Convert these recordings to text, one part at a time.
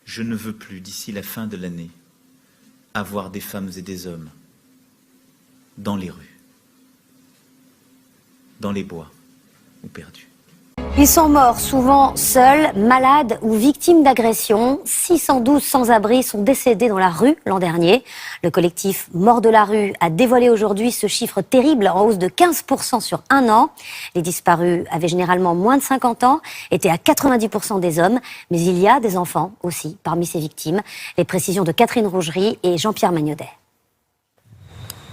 Je ne veux plus, d'ici la fin de l'année, avoir des femmes et des hommes dans les rues, dans les bois ou perdus. Ils sont morts souvent seuls, malades ou victimes d'agressions. 612 sans-abri sont décédés dans la rue l'an dernier. Le collectif Morts de la rue a dévoilé aujourd'hui ce chiffre terrible en hausse de 15% sur un an. Les disparus avaient généralement moins de 50 ans, étaient à 90% des hommes, mais il y a des enfants aussi parmi ces victimes. Les précisions de Catherine Rougerie et Jean-Pierre Magnodet.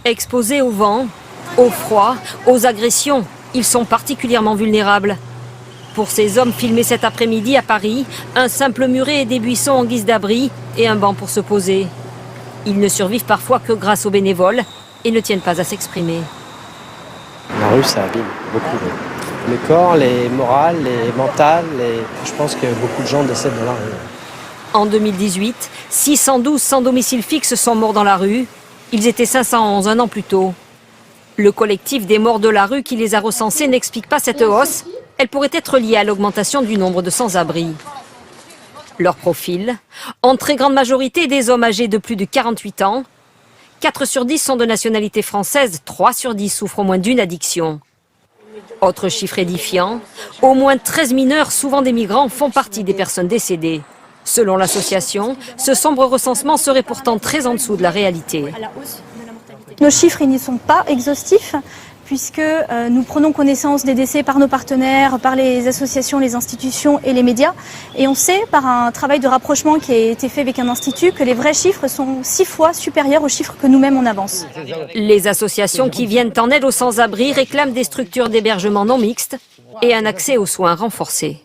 Exposés au vent, au froid, aux agressions, ils sont particulièrement vulnérables. Pour ces hommes filmés cet après-midi à Paris, un simple muret et des buissons en guise d'abri et un banc pour se poser. Ils ne survivent parfois que grâce aux bénévoles et ne tiennent pas à s'exprimer. La rue, ça abîme beaucoup. Le corps, les morales, les mentales, je pense que beaucoup de gens décèdent dans la rue. En 2018, 612 sans domicile fixe sont morts dans la rue. Ils étaient 511 un an plus tôt. Le collectif des morts de la rue qui les a recensés n'explique pas cette hausse. Elle pourrait être liée à l'augmentation du nombre de sans-abri. Leur profil, en très grande majorité des hommes âgés de plus de 48 ans. 4 sur 10 sont de nationalité française, 3 sur 10 souffrent au moins d'une addiction. Autre chiffre édifiant, au moins 13 mineurs, souvent des migrants, font partie des personnes décédées. Selon l'association, ce sombre recensement serait pourtant très en dessous de la réalité. Nos chiffres n'y sont pas exhaustifs, puisque nous prenons connaissance des décès par nos partenaires, par les associations, les institutions et les médias. Et on sait, par un travail de rapprochement qui a été fait avec un institut, que les vrais chiffres sont 6 fois supérieurs aux chiffres que nous-mêmes on avance. Les associations qui viennent en aide aux sans-abri réclament des structures d'hébergement non mixtes et un accès aux soins renforcé.